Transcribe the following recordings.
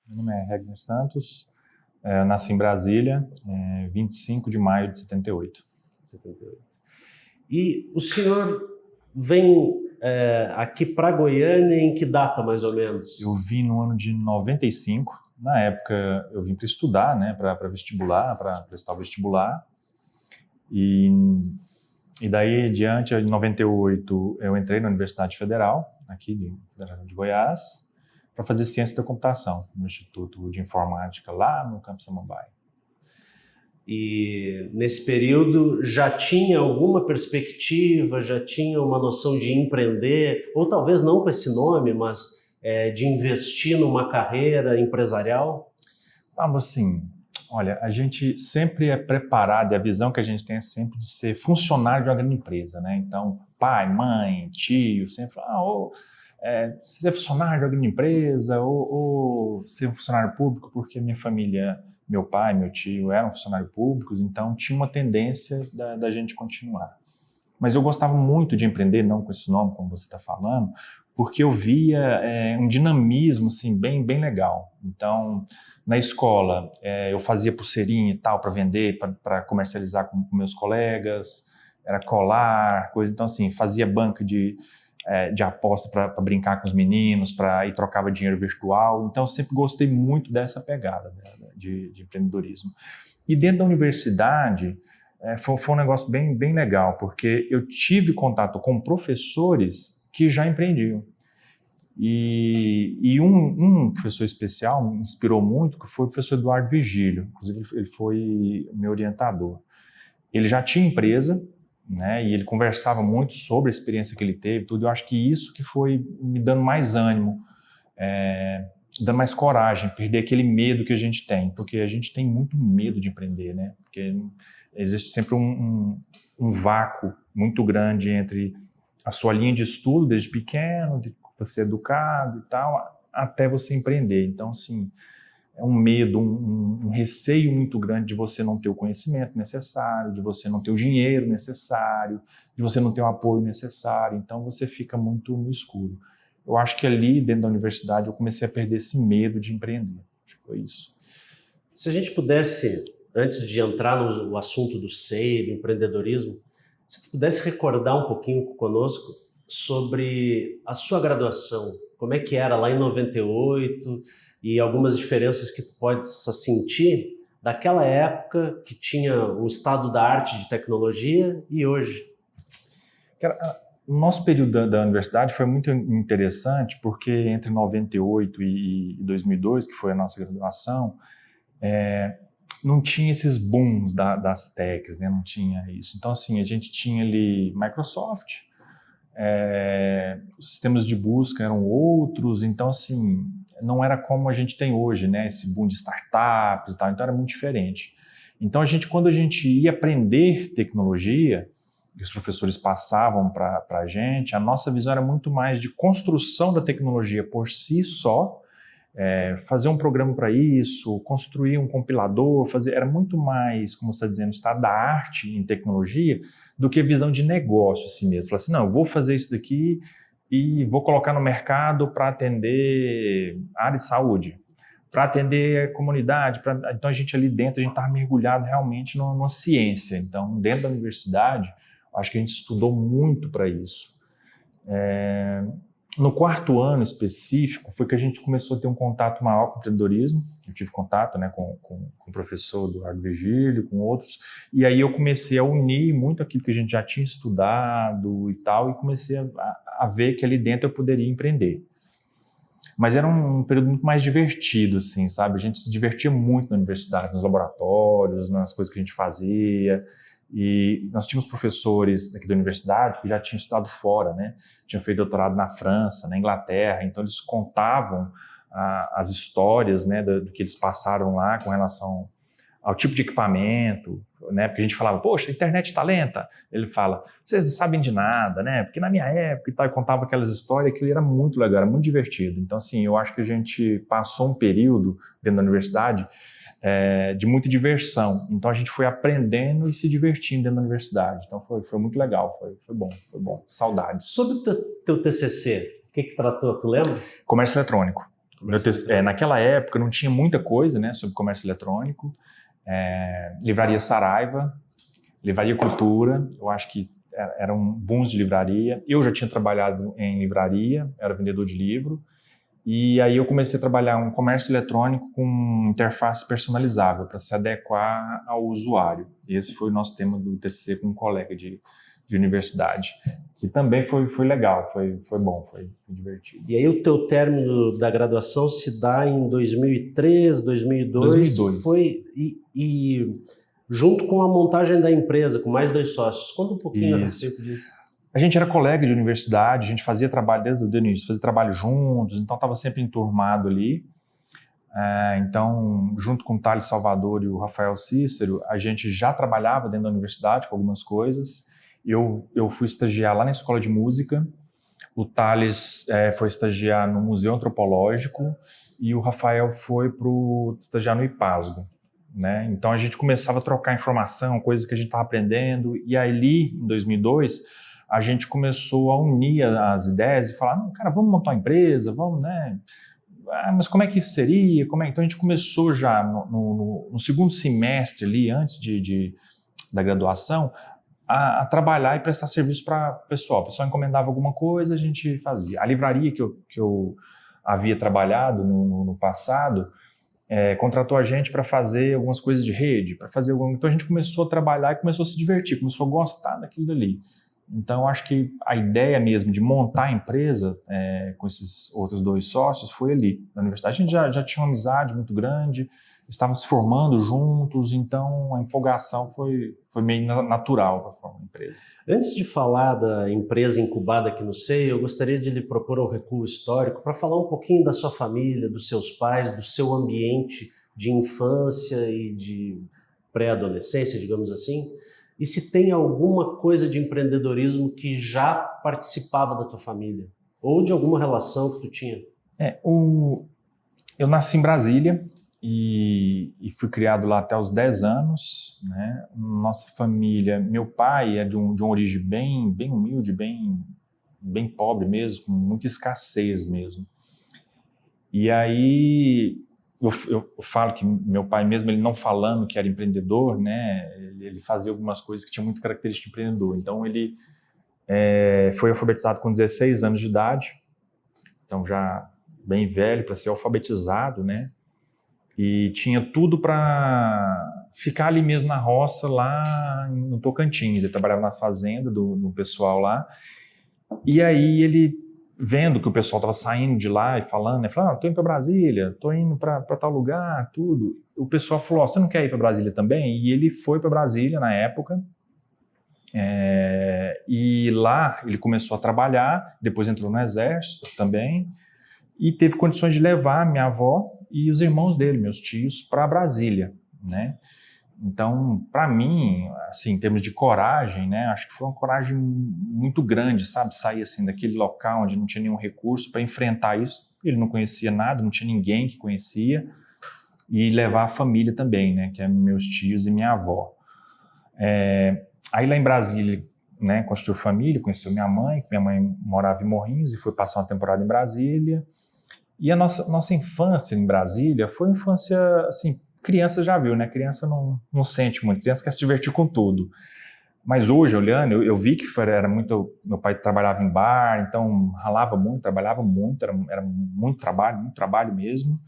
Meu nome é Regner Santos, eu nasci em Brasília, 25 de maio de 78. E o senhor vem aqui para Goiânia em que data, mais ou menos? Eu vim no ano de 95. Na época, eu vim para estudar, né, para vestibular, para prestar o vestibular. E daí, adiante, em 98, eu entrei na Universidade Federal, aqui de Goiás, para fazer Ciência da Computação, no Instituto de Informática, lá no Campus Samambaia. E nesse período já tinha alguma perspectiva, já tinha uma noção de empreender, ou talvez não com esse nome, mas de investir numa carreira empresarial? Assim, olha, a gente sempre é preparado, e a visão que a gente tem é sempre de ser funcionário de uma grande empresa, né? Então, pai, mãe, tio, sempre falam, ser funcionário de uma grande empresa, ou ser um funcionário público, porque minha família, meu pai, meu tio eram funcionários públicos, então tinha uma tendência da gente continuar. Mas eu gostava muito de empreender, não com esse nome, como você está falando, porque eu via um dinamismo assim, bem legal. Então, na escola, eu fazia pulseirinha e tal para vender, para comercializar com meus colegas, era colar, coisa. Então, assim, fazia banca de aposta para brincar com os meninos, e trocava dinheiro virtual. Então, eu sempre gostei muito dessa pegada de empreendedorismo. E dentro da universidade, foi um negócio bem legal, porque eu tive contato com professores que já empreendiam. E um professor especial me inspirou muito, que foi o professor Eduardo Vigílio. Inclusive, ele foi meu orientador. Ele já tinha empresa, né, e ele conversava muito sobre a experiência que ele teve, tudo. Eu acho que isso que foi me dando mais ânimo, dando mais coragem, perder aquele medo que a gente tem, porque a gente tem muito medo de empreender, né? Porque existe sempre um vácuo muito grande entre a sua linha de estudo desde pequeno, de você educado e tal, até você empreender. Então, assim, é um medo, um receio muito grande de você não ter o conhecimento necessário, de você não ter o dinheiro necessário, de você não ter o apoio necessário. Então, você fica muito no escuro. Eu acho que ali, dentro da universidade, eu comecei a perder esse medo de empreender. Acho que foi isso. Se a gente pudesse, antes de entrar no assunto do SEI, do empreendedorismo, se tu pudesse recordar um pouquinho conosco sobre a sua graduação, como é que era lá em 98 e algumas diferenças que tu pode sentir daquela época que tinha o estado da arte de tecnologia e hoje. O nosso período da universidade foi muito interessante porque entre 98 e 2002, que foi a nossa graduação, não tinha esses booms das techs, né? Não tinha isso. Então, assim, a gente tinha ali Microsoft, os sistemas de busca eram outros, então, assim, não era como a gente tem hoje, né? Esse boom de startups e tal, então era muito diferente. Então, quando a gente ia aprender tecnologia, que os professores passavam para a gente, a nossa visão era muito mais de construção da tecnologia por si só, fazer um programa para isso, construir um compilador, era muito mais, como você está dizendo, estado da arte em tecnologia do que visão de negócio assim mesmo. Falar assim, não, eu vou fazer isso daqui e vou colocar no mercado para atender a área de saúde, para atender a comunidade. Então a gente ali dentro, a gente estava mergulhado realmente numa ciência. Então dentro da universidade, acho que a gente estudou muito para isso. No quarto ano específico, foi que a gente começou a ter um contato maior com o empreendedorismo. Eu tive contato, né, com o professor Eduardo Vigílio, com outros, e aí eu comecei a unir muito aquilo que a gente já tinha estudado e tal, e comecei a ver que ali dentro eu poderia empreender. Mas era um período muito mais divertido, assim, sabe? A gente se divertia muito na universidade, nos laboratórios, nas coisas que a gente fazia. E nós tínhamos professores daqui da universidade que já tinham estudado fora, né? Tinham feito doutorado na França, na Inglaterra, então eles contavam as histórias, né, do que eles passaram lá com relação ao tipo de equipamento, né? Porque a gente falava, poxa, a internet está lenta. Ele fala, vocês não sabem de nada, né? Porque na minha época e tal, e contava aquelas histórias que era muito legal, era muito divertido. Então, assim, eu acho que a gente passou um período dentro da universidade de muita diversão. Então a gente foi aprendendo e se divertindo dentro da universidade. Então foi muito legal, foi bom. Saudades. Sobre o teu TCC, o que tratou, tu lembra? Comércio eletrônico. Naquela época não tinha muita coisa, né, sobre comércio eletrônico. Livraria Saraiva, Livraria Cultura, eu acho que eram bons de livraria. Eu já tinha trabalhado em livraria, era vendedor de livro. E aí eu comecei a trabalhar um comércio eletrônico com interface personalizável para se adequar ao usuário. E esse foi o nosso tema do TCC com um colega de universidade, que também foi legal, foi bom, foi divertido. E aí o teu término da graduação se dá em 2003, 2002? 2002. E junto com a montagem da empresa, com mais 2 sócios. Conta um pouquinho a respeito disso. A gente era colega de universidade, a gente fazia trabalho desde o início, fazia trabalho juntos, então estava sempre enturmado ali. Então, junto com o Thales Salvador e o Rafael Cícero, a gente já trabalhava dentro da universidade com algumas coisas. Eu fui estagiar lá na Escola de Música, o Thales foi estagiar no Museu Antropológico e o Rafael foi para estagiar no IPASGO. Né? Então a gente começava a trocar informação, coisas que a gente estava aprendendo, e ali, em 2002, a gente começou a unir as ideias e falar, cara, vamos montar uma empresa, vamos, né? Mas como é que isso seria? Então a gente começou já no segundo semestre ali, antes da graduação, a trabalhar e prestar serviço para o pessoal. O pessoal encomendava alguma coisa, a gente fazia. A livraria que eu havia trabalhado no passado contratou a gente para fazer algumas coisas de rede, então a gente começou a trabalhar e começou a se divertir, começou a gostar daquilo dali. Então acho que a ideia mesmo de montar a empresa com esses outros 2 sócios foi ali na universidade. A gente já tinha uma amizade muito grande, estavam se formando juntos, então a empolgação foi meio natural para formar a empresa. Antes de falar da empresa incubada aqui no SEI, eu gostaria de lhe propor um recuo histórico para falar um pouquinho da sua família, dos seus pais, do seu ambiente de infância e de pré-adolescência, digamos assim, e se tem alguma coisa de empreendedorismo que já participava da tua família, ou de alguma relação que tu tinha. Eu nasci em Brasília, e fui criado lá até os 10 anos, né? Nossa família, meu pai é de uma origem bem humilde, bem pobre mesmo, com muita escassez mesmo. E aí eu falo que meu pai, mesmo ele não falando que era empreendedor, né? Ele fazia algumas coisas que tinham muita característica de empreendedor. Então ele foi alfabetizado com 16 anos de idade, então já bem velho para ser alfabetizado, né? E tinha tudo para ficar ali mesmo na roça, lá no Tocantins. Ele trabalhava na fazenda do pessoal lá. E aí ele, vendo que o pessoal estava saindo de lá e falando, ele falou, estou indo para Brasília, estou indo para tal lugar, tudo. O pessoal falou, você não quer ir para Brasília também? E ele foi para Brasília na época. E lá ele começou a trabalhar, depois entrou no exército também, e teve condições de levar minha avó e os irmãos dele, meus tios, para Brasília, né? Então, para mim, assim, em termos de coragem, né, acho que foi uma coragem muito grande, sabe? Sair assim daquele local onde não tinha nenhum recurso para enfrentar isso. Ele não conhecia nada, não tinha ninguém que conhecia, e levar a família também, né, que é meus tios e minha avó. Aí lá em Brasília, né, constituiu família, conheceu minha mãe morava em Morrinhos e foi passar uma temporada em Brasília. E a nossa infância em Brasília foi uma infância, assim, criança já viu, né? Criança não sente muito, criança quer se divertir com tudo. Mas hoje, olhando, eu vi que era muito... Meu pai trabalhava em bar, então ralava muito, trabalhava muito, era muito trabalho mesmo.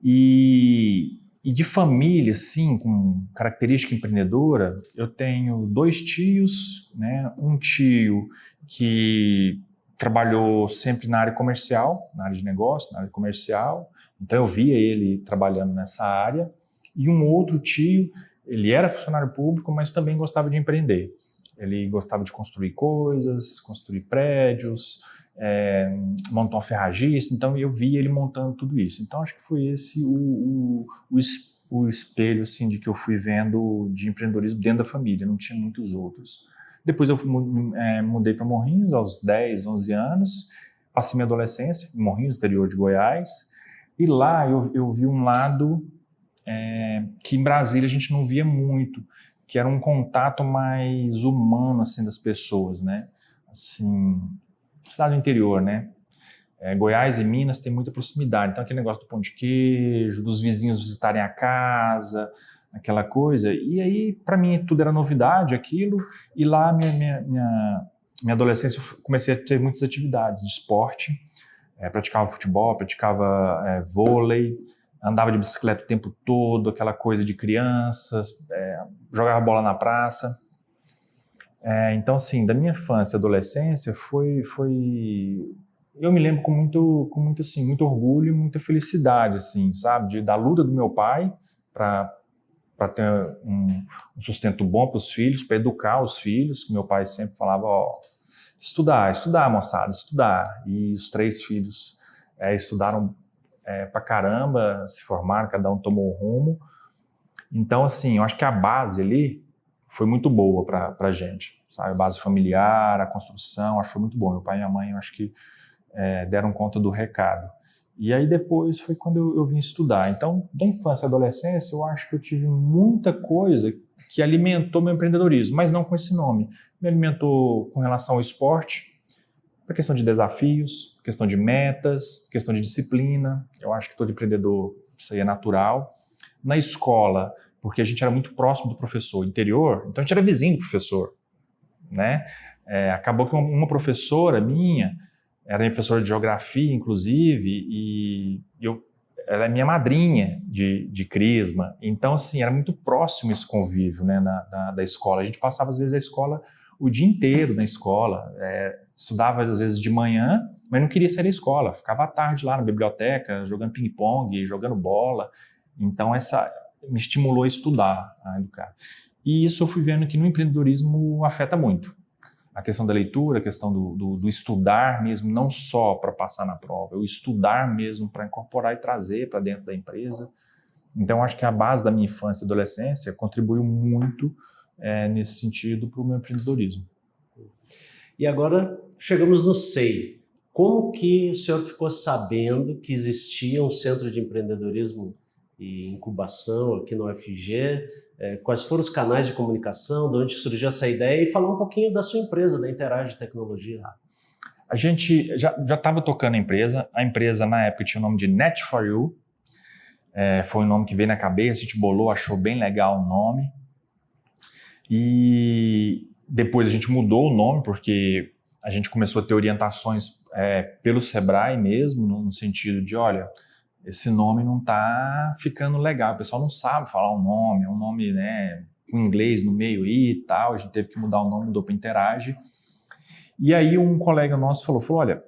E de família, assim, com característica empreendedora, eu tenho 2 tios, né? Um tio que trabalhou sempre na área comercial, na área de negócio, na área comercial. Então eu via ele trabalhando nessa área. E um outro tio, ele era funcionário público, mas também gostava de empreender. Ele gostava de construir coisas, construir prédios, montar um ferragista. Então eu via ele montando tudo isso. Então acho que foi esse o espelho assim, de que eu fui vendo de empreendedorismo dentro da família, não tinha muitos outros. Depois eu mudei para Morrinhos aos 10, 11 anos, passei minha adolescência em Morrinhos, interior de Goiás, e lá eu vi um lado que em Brasília a gente não via muito, que era um contato mais humano assim, das pessoas, né? Assim, cidade do interior, né? Goiás e Minas tem muita proximidade, então aquele negócio do pão de queijo, dos vizinhos visitarem a casa, aquela coisa. E aí, para mim, tudo era novidade, aquilo. E lá, minha adolescência, eu comecei a ter muitas atividades de esporte. Praticava futebol, praticava vôlei, andava de bicicleta o tempo todo, aquela coisa de crianças, jogava bola na praça. Então, assim, da minha infância e adolescência, eu me lembro com muito, assim, muito orgulho e muita felicidade, assim, sabe? Da luta do meu pai para ter um sustento bom para os filhos, para educar os filhos, que meu pai sempre falava, estudar, moçada, estudar. E os 3 filhos estudaram pra caramba, se formaram, cada um tomou um rumo. Então, assim, eu acho que a base ali foi muito boa pra gente, sabe? A base familiar, a construção, acho que foi muito bom. Meu pai e minha mãe, eu acho que deram conta do recado. E aí depois foi quando eu vim estudar. Então, da infância e adolescência, eu acho que eu tive muita coisa que alimentou meu empreendedorismo, mas não com esse nome. Me alimentou com relação ao esporte, para questão de desafios, questão de metas, questão de disciplina. Eu acho que todo empreendedor, isso aí é natural. Na escola, porque a gente era muito próximo do professor interior, então a gente era vizinho do professor, né? Acabou que uma professora minha, era minha professora de geografia, inclusive, e ela é minha madrinha de crisma. Então, assim, era muito próximo esse convívio, né, da escola. A gente passava, às vezes, a escola o dia inteiro na escola. Estudava, às vezes, de manhã, mas não queria sair da escola. Ficava à tarde lá na biblioteca, jogando ping-pong, jogando bola. Então, me estimulou a estudar, a educar. E isso eu fui vendo que no empreendedorismo afeta muito. A questão da leitura, a questão do estudar mesmo, não só para passar na prova, o estudar mesmo para incorporar e trazer para dentro da empresa. Então, acho que a base da minha infância e adolescência contribuiu muito nesse sentido para o meu empreendedorismo. E agora chegamos no SEI. Como que o senhor ficou sabendo que existia um centro de empreendedorismo e incubação aqui no UFG? Quais foram os canais de comunicação, de onde surgiu essa ideia, e falar um pouquinho da sua empresa, da Interage Tecnologia. A gente já estava tocando a empresa na época tinha o nome de Net4U, foi um nome que veio na cabeça, a gente bolou, achou bem legal o nome, e depois a gente mudou o nome, porque a gente começou a ter orientações pelo Sebrae mesmo, no sentido de, olha, esse nome não está ficando legal, o pessoal não sabe falar o nome, é um nome, né, com inglês no meio e tal, a gente teve que mudar o nome, mudou para Interage. E aí um colega nosso falou, olha,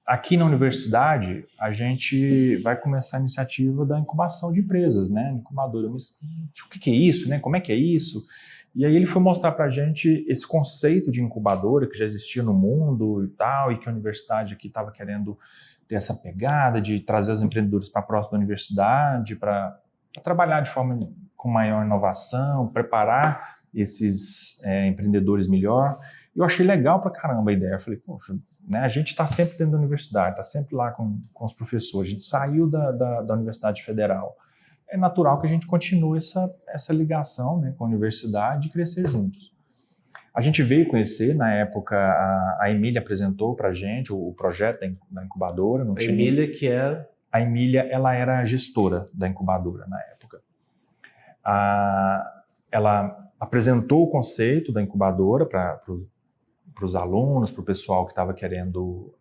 aqui na universidade a gente vai começar a iniciativa da incubação de empresas, né, incubadora. Mas o que é isso, né, como é que é isso? E aí ele foi mostrar para a gente esse conceito de incubadora que já existia no mundo e tal, e que a universidade aqui estava querendo ter essa pegada de trazer os empreendedores para próximo da universidade, para trabalhar de forma com maior inovação, preparar esses empreendedores melhor. Eu achei legal pra caramba a ideia. Eu falei, poxa, né, a gente está sempre dentro da universidade, está sempre lá com os professores, a gente saiu da Universidade Federal. É natural que a gente continue essa ligação, né, com a universidade e crescer juntos. A gente veio conhecer, na época, a Emília apresentou para a gente o projeto da incubadora. A Emília que é... A Emília, ela era a gestora da incubadora na época. Ela apresentou o conceito da incubadora para os alunos, para o pessoal que estava querendo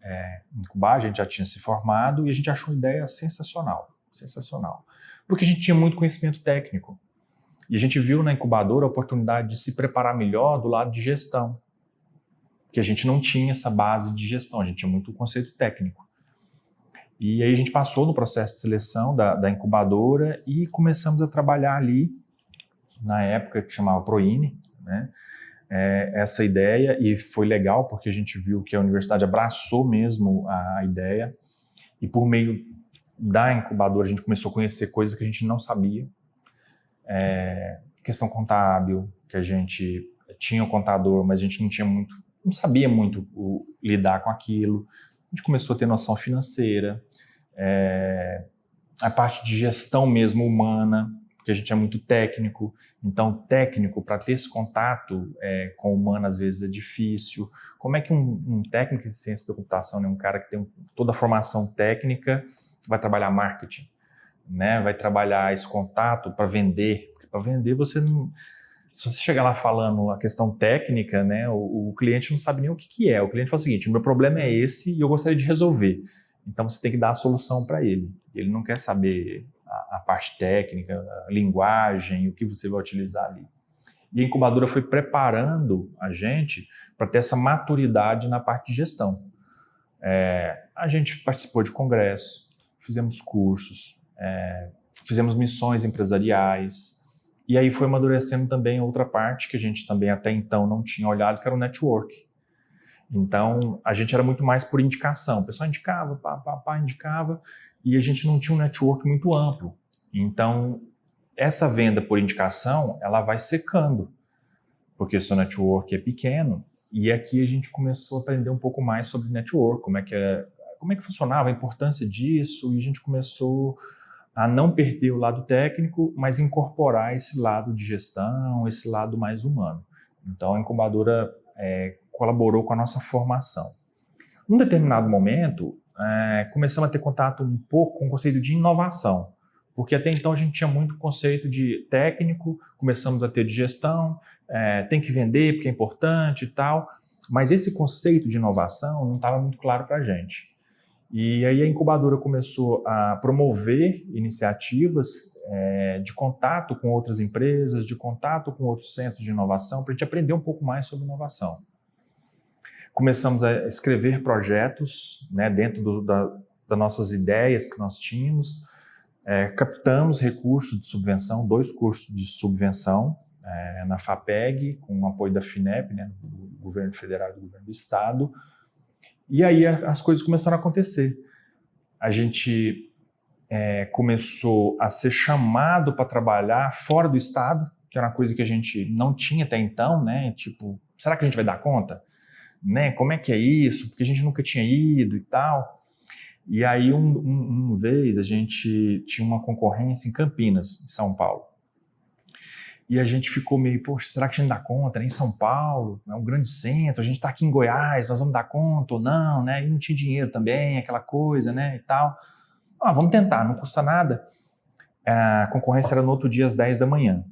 incubar. A gente já tinha se formado e a gente achou uma ideia sensacional, sensacional. Porque a gente tinha muito conhecimento técnico. E a gente viu na incubadora a oportunidade de se preparar melhor do lado de gestão. Porque a gente não tinha essa base de gestão, a gente tinha muito conceito técnico. E aí a gente passou no processo de seleção da incubadora e começamos a trabalhar ali, na época que chamava Proine, né? Essa ideia, e foi legal porque a gente viu que a universidade abraçou mesmo a ideia, e por meio da incubadora a gente começou a conhecer coisas que a gente não sabia. Questão contábil, que a gente tinha o contador, mas a gente não sabia muito lidar com aquilo. A gente começou a ter noção financeira, a parte de gestão mesmo humana, porque a gente é muito técnico. Então, técnico, para ter esse contato com o humano, às vezes é difícil. Como é que um técnico de ciência da computação, né, um cara que tem toda a formação técnica, vai trabalhar marketing, né, vai trabalhar esse contato para vender? Porque para vender, você não... Se você chegar lá falando a questão técnica, né, o cliente não sabe nem o que é. O cliente fala o seguinte: o meu problema é esse e eu gostaria de resolver. Então, você tem que dar a solução para ele. Ele não quer saber a parte técnica, a linguagem, o que você vai utilizar ali. E a incubadora foi preparando a gente para ter essa maturidade na parte de gestão. A gente participou de congressos, fizemos cursos, fizemos missões empresariais, e aí foi amadurecendo também outra parte que a gente também até então não tinha olhado, que era o network. Então, a gente era muito mais por indicação. O pessoal indicava, indicava, e a gente não tinha um network muito amplo. Então, essa venda por indicação, ela vai secando, porque o seu network é pequeno. E aqui a gente começou a aprender um pouco mais sobre network, como é que funcionava, a importância disso, e a gente começou a não perder o lado técnico, mas incorporar esse lado de gestão, esse lado mais humano. Então, a incubadora colaborou com a nossa formação. Num determinado momento, começamos a ter contato um pouco com o conceito de inovação, porque até então a gente tinha muito conceito de técnico, começamos a ter de gestão, tem que vender porque é importante e tal, mas esse conceito de inovação não estava muito claro para a gente. E aí a incubadora começou a promover iniciativas de contato com outras empresas, de contato com outros centros de inovação, para a gente aprender um pouco mais sobre inovação. Começamos a escrever projetos, né, dentro das nossas ideias que nós tínhamos, captamos recursos de subvenção, 2 cursos de subvenção na FAPEG, com o apoio da FINEP, né, do governo federal e do governo do estado. E aí as coisas começaram a acontecer. A gente começou a ser chamado para trabalhar fora do estado, que era uma coisa que a gente não tinha até então, né? Tipo, será que a gente vai dar conta? Né? Como é que é isso? Porque a gente nunca tinha ido e tal. E aí, uma vez, a gente tinha uma concorrência em Campinas, em São Paulo. E a gente ficou meio, poxa, será que a gente dá conta? Em São Paulo, é um grande centro, a gente está aqui em Goiás, nós vamos dar conta ou não, né? E não tinha dinheiro também, aquela coisa, né? E tal. Vamos tentar, não custa nada. A concorrência era no outro dia às 10 da manhã.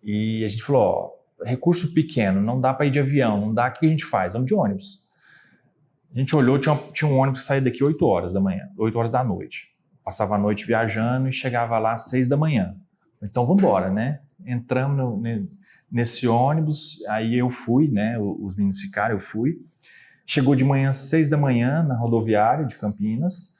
E a gente falou, recurso pequeno, não dá para ir de avião, não dá, o que a gente faz? Vamos de ônibus. A gente olhou, tinha um ônibus que saía daqui 8 horas da manhã, 8 horas da noite. Passava a noite viajando e chegava lá às 6 da manhã. Então vamos embora, né? Entramos nesse ônibus, aí eu fui, né? Os meninos ficaram, eu fui. Chegou de manhã às 6 da manhã na rodoviária de Campinas,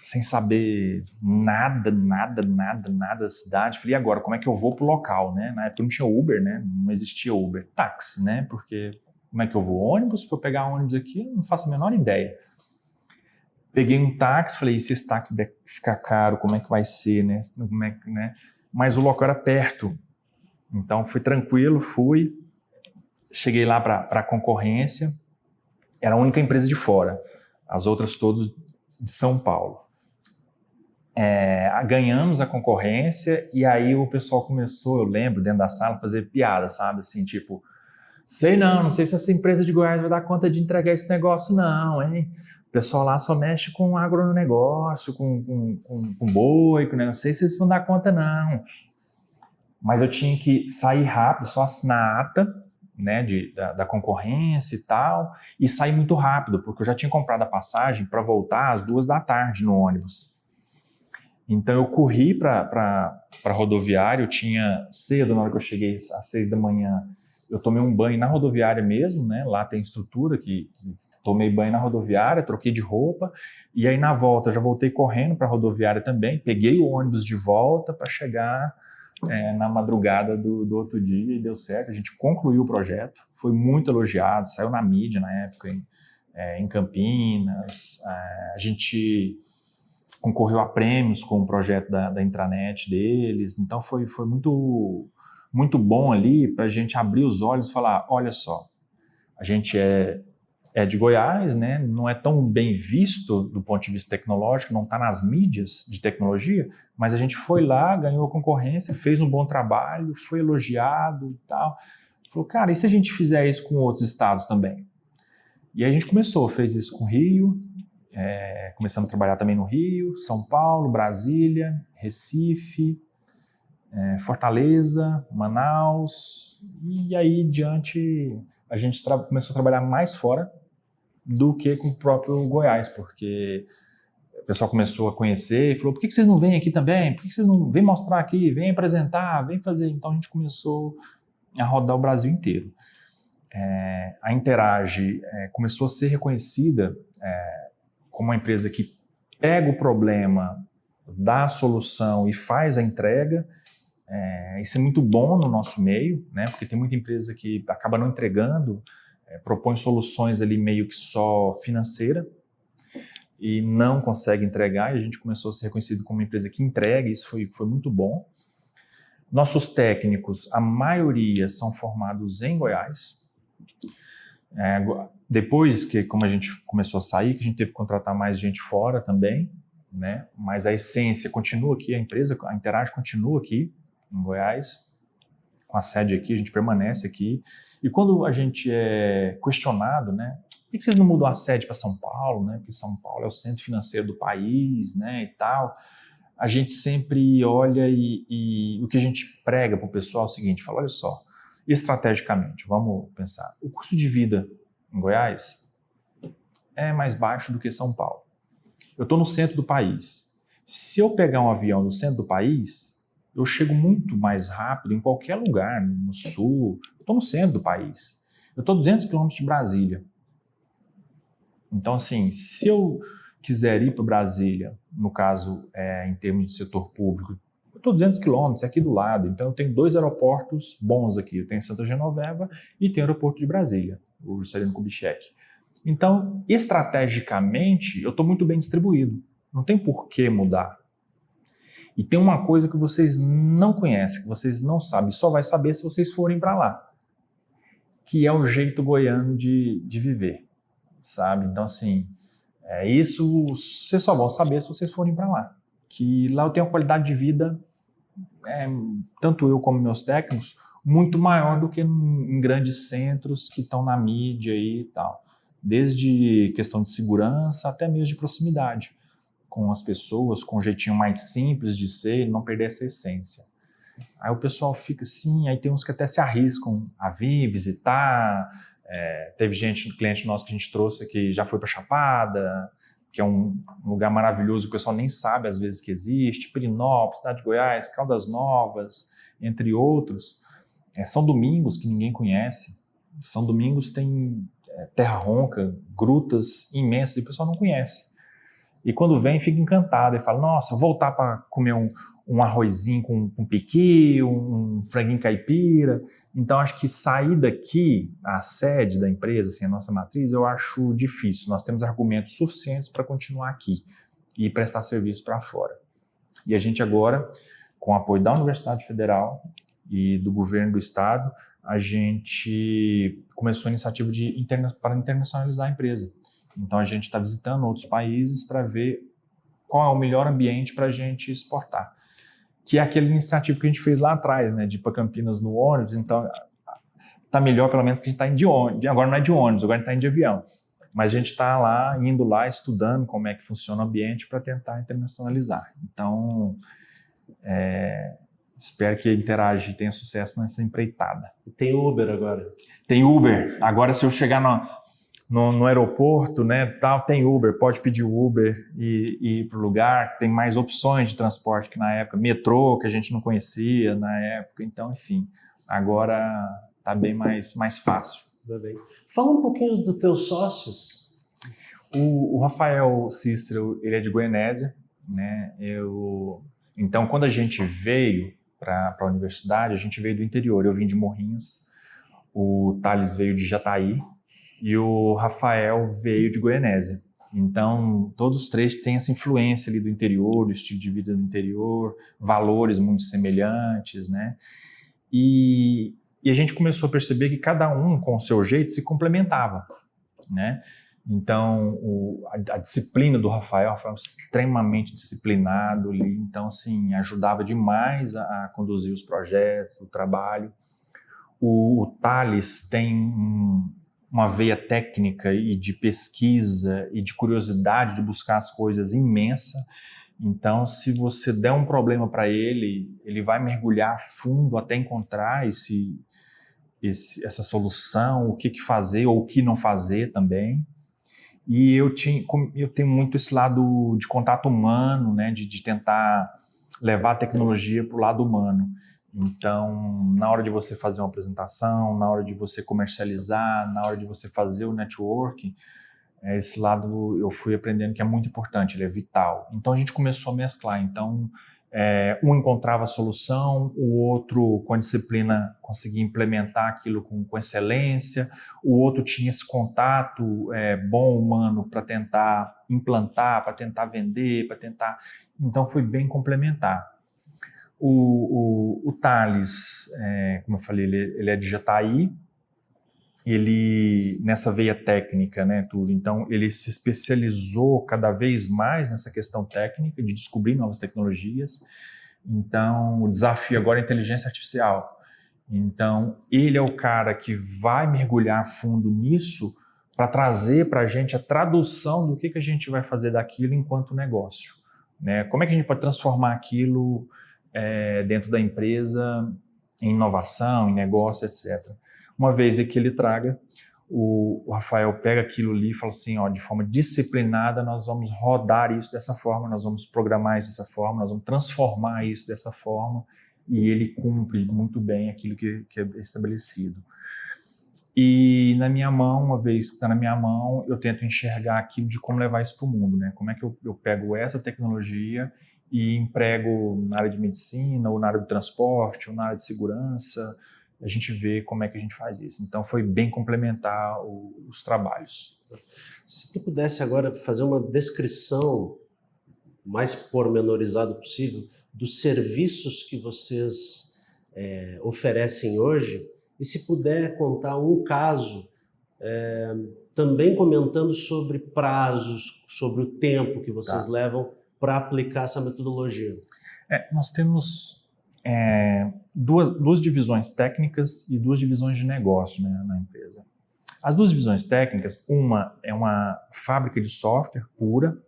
sem saber nada da cidade. Falei, e agora, como é que eu vou pro local, né? Na época não tinha Uber, né? Não existia Uber. Táxi, né? Porque como é que eu vou? Ônibus? Para eu pegar ônibus aqui, não faço a menor ideia. Peguei um táxi, falei, se esse táxi ficar caro, como é que vai ser, né? Como é que, né? Mas o local era perto, então fui tranquilo, cheguei lá para a concorrência, era a única empresa de fora, as outras todas de São Paulo. Ganhamos a concorrência e aí o pessoal começou, eu lembro, dentro da sala, a fazer piada, sabe, assim, tipo, não sei se essa empresa de Goiás vai dar conta de entregar esse negócio não, hein? O pessoal lá só mexe com agronegócio, com boi, não sei se eles vão dar conta não. Mas eu tinha que sair rápido, só assinar a ata, né, da concorrência e tal, e sair muito rápido, porque eu já tinha comprado a passagem para voltar às 2 da tarde no ônibus. Então eu corri para a rodoviária, eu tinha cedo, na hora que eu cheguei às 6 da manhã, eu tomei um banho na rodoviária mesmo, né, lá tem estrutura que tomei banho na rodoviária, troquei de roupa, e aí na volta eu já voltei correndo para a rodoviária também, peguei o ônibus de volta para chegar na madrugada do outro dia e deu certo. A gente concluiu o projeto, foi muito elogiado, saiu na mídia na época em Campinas, a gente concorreu a prêmios com o projeto da intranet deles, então foi muito, muito bom ali para a gente abrir os olhos e falar, olha só, a gente é é de Goiás, né? Não é tão bem visto do ponto de vista tecnológico, não está nas mídias de tecnologia, mas a gente foi lá, ganhou a concorrência, fez um bom trabalho, foi elogiado e tal. Falou, cara, e se a gente fizer isso com outros estados também? E aí a gente fez isso com o Rio, começamos a trabalhar também no Rio, São Paulo, Brasília, Recife, Fortaleza, Manaus, e aí diante a gente começou a trabalhar mais fora do que com o próprio Goiás, porque o pessoal começou a conhecer e falou, por que vocês não vêm aqui também? Por que vocês não vêm mostrar aqui? Vêm apresentar, vêm fazer. Então a gente começou a rodar o Brasil inteiro. A Interage começou a ser reconhecida como uma empresa que pega o problema, dá a solução e faz a entrega. Isso é muito bom no nosso meio, né? Porque tem muita empresa que acaba não entregando, propõe soluções ali meio que só financeira e não consegue entregar, e a gente começou a ser reconhecido como uma empresa que entrega, isso foi muito bom. Nossos técnicos, a maioria são formados em Goiás. Depois que, como a gente começou a sair, que a gente teve que contratar mais gente fora também, né? Mas a essência continua aqui, a Interage continua aqui em Goiás, com a sede aqui, a gente permanece aqui. E quando a gente é questionado, né? Por que vocês não mudam a sede para São Paulo, né? Porque São Paulo é o centro financeiro do país, né? E tal. A gente sempre olha e o que a gente prega para o pessoal é o seguinte, fala, olha só, estrategicamente, vamos pensar, o custo de vida em Goiás é mais baixo do que São Paulo. Eu estou no centro do país. Se eu pegar um avião no centro do país, eu chego muito mais rápido em qualquer lugar, no sul. Eu estou no centro do país. Eu estou a 200 quilômetros de Brasília. Então, assim, se eu quiser ir para Brasília, no caso, em termos de setor público, eu estou a 200 quilômetros, é aqui do lado. Então, eu tenho 2 aeroportos bons aqui. Eu tenho Santa Genoveva e tenho o aeroporto de Brasília, o Juscelino Kubitschek. Então, estrategicamente, eu estou muito bem distribuído. Não tem por que mudar. E tem uma coisa que vocês não conhecem, que vocês não sabem, só vai saber se vocês forem para lá, que é o jeito goiano de viver, sabe? Então, assim, isso vocês só vão saber se vocês forem para lá. Que lá eu tenho uma qualidade de vida, tanto eu como meus técnicos, muito maior do que em grandes centros que estão na mídia e tal. Desde questão de segurança até mesmo de proximidade com as pessoas, com um jeitinho mais simples de ser, não perder essa essência. Aí o pessoal fica assim, aí tem uns que até se arriscam a vir, visitar. Teve cliente nosso que a gente trouxe que já foi para Chapada, que é um lugar maravilhoso, o pessoal nem sabe às vezes que existe, Pirinópolis, Estado de Goiás, Caldas Novas, entre outros. São Domingos, que ninguém conhece. São Domingos tem Terra Ronca, grutas imensas, e o pessoal não conhece. E quando vem, fica encantado e fala, nossa, voltar para comer um arrozinho com piqui, um franguinho caipira. Então, acho que sair daqui, a sede da empresa, assim, a nossa matriz, eu acho difícil. Nós temos argumentos suficientes para continuar aqui e prestar serviço para fora. E a gente agora, com o apoio da Universidade Federal e do governo do estado, a gente começou a iniciativa para internacionalizar a empresa. Então, a gente está visitando outros países para ver qual é o melhor ambiente para a gente exportar. Que é aquela iniciativa que a gente fez lá atrás, né, de ir para Campinas no ônibus. Então, está melhor pelo menos que a gente está indo de ônibus. Agora não é de ônibus, agora a gente está indo de avião. Mas a gente está lá, indo lá, estudando como é que funciona o ambiente para tentar internacionalizar. Então, espero que a Interage tenha sucesso nessa empreitada. E tem Uber agora? Tem Uber. Agora, se eu chegar no aeroporto, né, tal, tem Uber, pode pedir o Uber e ir para o lugar, tem mais opções de transporte que na época, metrô, que a gente não conhecia na época, então, enfim, agora está bem mais fácil. Tudo bem. Fala um pouquinho dos teus sócios. O Rafael Cícero, ele é de Goianésia, né, então, quando a gente veio para a universidade, a gente veio do interior, eu vim de Morrinhos, o Thales veio de Jataí, e o Rafael veio de Goianésia. Então, todos os três têm essa influência ali do interior, do estilo de vida do interior, valores muito semelhantes, né? E a gente começou a perceber que cada um, com o seu jeito, se complementava. né? Então, a disciplina do Rafael foi extremamente disciplinado ali, então, assim, ajudava demais a conduzir os projetos, o trabalho. O Thales tem uma veia técnica e de pesquisa e de curiosidade de buscar as coisas imensa. Então, se você der um problema para ele, ele vai mergulhar a fundo até encontrar essa solução, o que fazer ou o que não fazer também. E eu tenho muito esse lado de contato humano, né, de tentar levar a tecnologia para o lado humano. Então, na hora de você fazer uma apresentação, na hora de você comercializar, na hora de você fazer o network, esse lado eu fui aprendendo que é muito importante, ele é vital. Então, a gente começou a mesclar. Então, um encontrava a solução, o outro, com a disciplina, conseguia implementar aquilo com excelência, o outro tinha esse contato bom, humano, para tentar implantar, para tentar vender, para tentar... Então, foi bem complementar. O Thales, como eu falei, ele é de Jataí, ele, nessa veia técnica, né, tudo, então ele se especializou cada vez mais nessa questão técnica, de descobrir novas tecnologias. Então, o desafio agora é a inteligência artificial. Então, ele é o cara que vai mergulhar a fundo nisso para trazer para a gente a tradução do que a gente vai fazer daquilo enquanto negócio, né? Como é que a gente pode transformar aquilo dentro da empresa em inovação, em negócio, etc. Uma vez que ele traga, o Rafael pega aquilo ali e fala assim, ó, de forma disciplinada, nós vamos rodar isso dessa forma, nós vamos programar isso dessa forma, nós vamos transformar isso dessa forma, e ele cumpre muito bem aquilo que é estabelecido. E na minha mão, uma vez que está na minha mão, eu tento enxergar aquilo de como levar isso para o mundo, né? Como é que eu pego essa tecnologia e emprego na área de medicina, ou na área do transporte, ou na área de segurança. A gente vê como é que a gente faz isso. Então, foi bem complementar os trabalhos. Se tu pudesse agora fazer uma descrição mais pormenorizada possível dos serviços que vocês oferecem hoje, e se puder contar um caso, também comentando sobre prazos, sobre o tempo que vocês levam para aplicar essa metodologia. Nós temos duas divisões técnicas e duas divisões de negócio, né, na empresa. As duas divisões técnicas, uma é uma fábrica de software pura,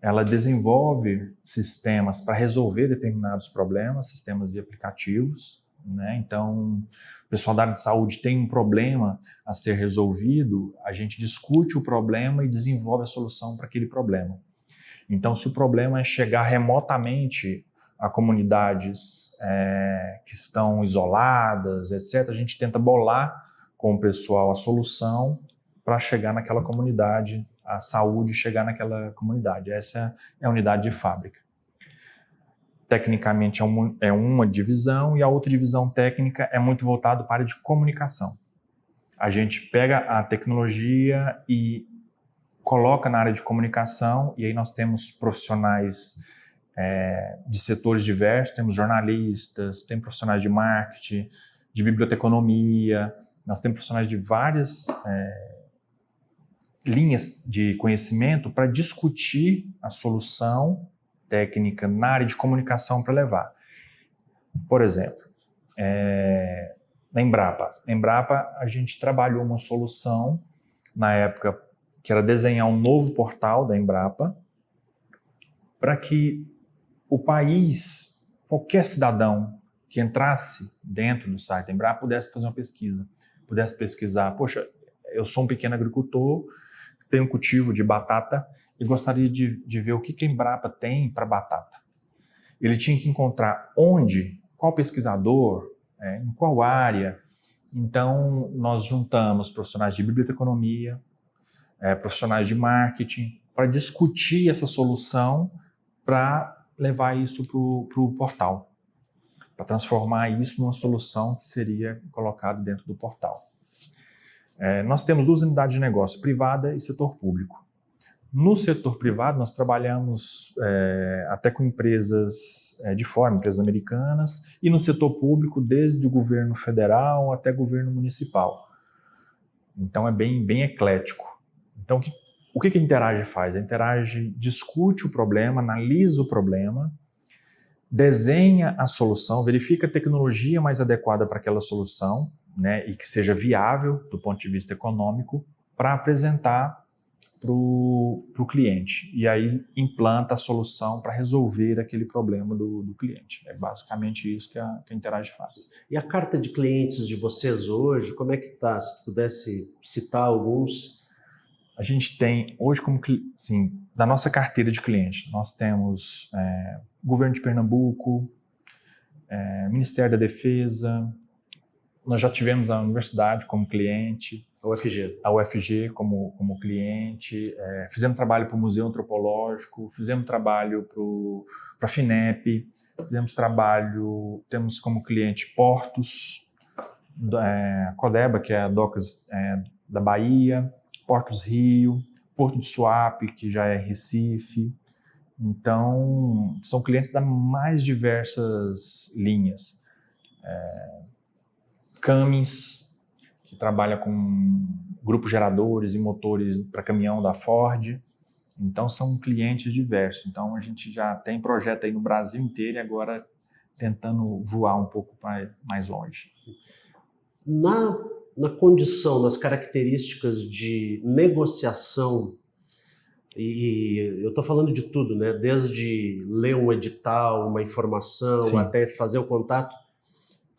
ela desenvolve sistemas para resolver determinados problemas, sistemas e aplicativos, né? Então, o pessoal da área de saúde tem um problema a ser resolvido, a gente discute o problema e desenvolve a solução para aquele problema. Então, se o problema é chegar remotamente a comunidades que estão isoladas, etc., a gente tenta bolar com o pessoal a solução para chegar naquela comunidade, a saúde chegar naquela comunidade. Essa é a unidade de fábrica. Tecnicamente é uma divisão, e a outra divisão técnica é muito voltada para a área de comunicação. A gente pega a tecnologia e coloca na área de comunicação, e aí nós temos profissionais de setores diversos, temos jornalistas, tem profissionais de marketing, de biblioteconomia, nós temos profissionais de várias linhas de conhecimento para discutir a solução técnica na área de comunicação para levar. Por exemplo, na Embrapa, a gente trabalhou uma solução na época que era desenhar um novo portal da Embrapa para que o país, qualquer cidadão que entrasse dentro do site da Embrapa pudesse fazer uma pesquisa, pudesse pesquisar, poxa, eu sou um pequeno agricultor, tenho um cultivo de batata e gostaria de ver o que a Embrapa tem para batata. Ele tinha que encontrar onde, qual pesquisador, em qual área. Então, nós juntamos profissionais de biblioteconomia, profissionais de marketing, para discutir essa solução, para levar isso para o portal, para transformar isso numa solução que seria colocada dentro do portal. Nós temos duas unidades de negócio, privada e setor público. No setor privado, nós trabalhamos até com empresas de fora, empresas americanas, e no setor público, desde o governo federal até o governo municipal. Então é bem eclético. Então o que a Interage faz? A Interage discute o problema, analisa o problema, desenha a solução, verifica a tecnologia mais adequada para aquela solução, né, e que seja viável do ponto de vista econômico, para apresentar para o cliente. E aí implanta a solução para resolver aquele problema do cliente. É basicamente isso que a Interage faz. E a carta de clientes de vocês hoje, como é que está? Se pudesse citar alguns. A gente tem hoje, assim, da nossa carteira de clientes, nós temos Governo de Pernambuco, Ministério da Defesa, nós já tivemos a universidade como cliente, a UFG como cliente, fizemos trabalho para o Museu Antropológico, fizemos trabalho para a FINEP, temos como cliente Portos, Codeba, que é a Docas da Bahia, Portos Rio, Porto de Suape, que já é Recife. Então, são clientes das mais diversas linhas. Cummins, que trabalha com grupos geradores e motores para caminhão da Ford. Então, são clientes diversos. Então, a gente já tem projeto aí no Brasil inteiro e agora tentando voar um pouco mais longe. Na condição, nas características de negociação, e eu estou falando de tudo, né? Desde ler um edital, uma informação, sim, até fazer o contato,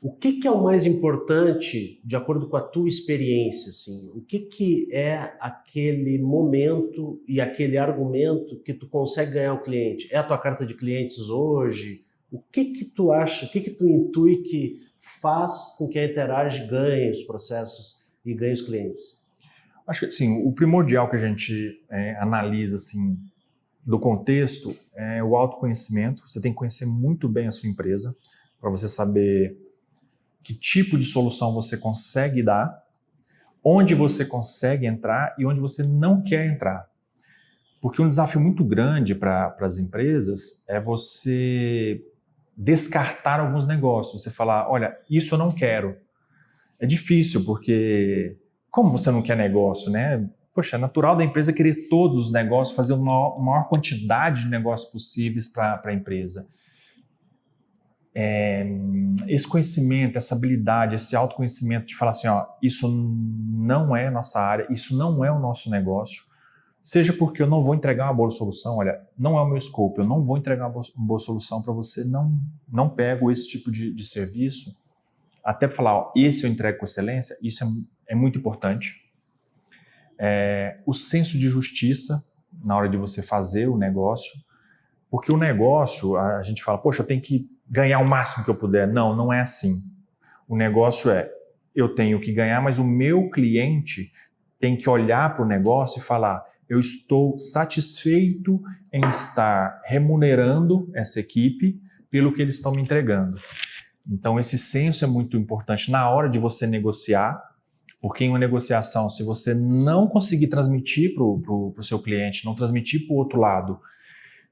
o que é o mais importante, de acordo com a tua experiência? Assim? O que é aquele momento e aquele argumento que tu consegue ganhar o cliente? É a tua carta de clientes hoje? O que tu acha, o que tu intui que faz com que a Interage ganhe os processos e ganhe os clientes? Acho que assim, o primordial que a gente analisa assim, do contexto é o autoconhecimento. Você tem que conhecer muito bem a sua empresa para você saber que tipo de solução você consegue dar, onde você consegue entrar e onde você não quer entrar. Porque um desafio muito grande para as empresas é você descartar alguns negócios. Você falar, olha, isso eu não quero. É difícil, porque como você não quer negócio, né? Poxa, é natural da empresa querer todos os negócios, fazer uma maior quantidade de negócios possíveis para a empresa. Esse conhecimento, essa habilidade, esse autoconhecimento de falar assim, ó, isso não é nossa área, isso não é o nosso negócio, seja porque eu não vou entregar uma boa solução, olha, não é o meu escopo, eu não vou entregar uma boa solução para você, não pego esse tipo de serviço, até para falar, ó, esse eu entrego com excelência, isso é muito importante. O senso de justiça na hora de você fazer o negócio, porque o negócio, a gente fala, poxa, eu tenho que ganhar o máximo que eu puder. Não é assim. O negócio eu tenho que ganhar, mas o meu cliente tem que olhar para o negócio e falar, eu estou satisfeito em estar remunerando essa equipe pelo que eles estão me entregando. Então, esse senso é muito importante na hora de você negociar, porque em uma negociação, se você não conseguir transmitir para o seu cliente, não transmitir para o outro lado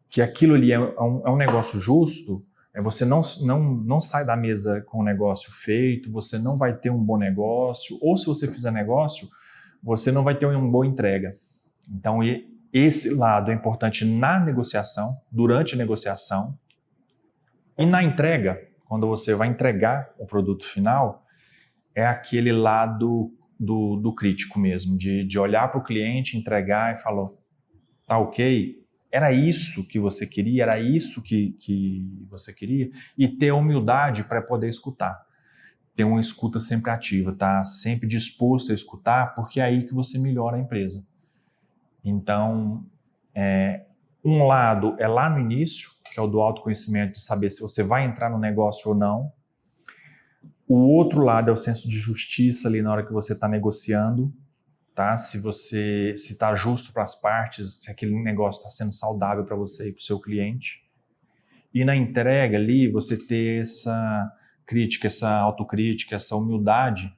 que aquilo ali é um negócio justo, você não sai da mesa com o negócio feito, você não vai ter um bom negócio, ou se você fizer negócio, você não vai ter uma boa entrega. Então, esse lado é importante na negociação, durante a negociação, e na entrega, quando você vai entregar o produto final, é aquele lado do crítico mesmo, de olhar para o cliente, entregar e falar, tá ok? Era isso que você queria? Era isso que você queria? E ter a humildade para poder escutar. Ter uma escuta sempre ativa, tá sempre disposto a escutar, porque é aí que você melhora a empresa. Então, um lado é lá no início, que é o do autoconhecimento, de saber se você vai entrar no negócio ou não. O outro lado é o senso de justiça ali na hora que você está negociando, tá? Se está justo para as partes, se aquele negócio está sendo saudável para você e para o seu cliente. E na entrega ali, você ter essa crítica, essa autocrítica, essa humildade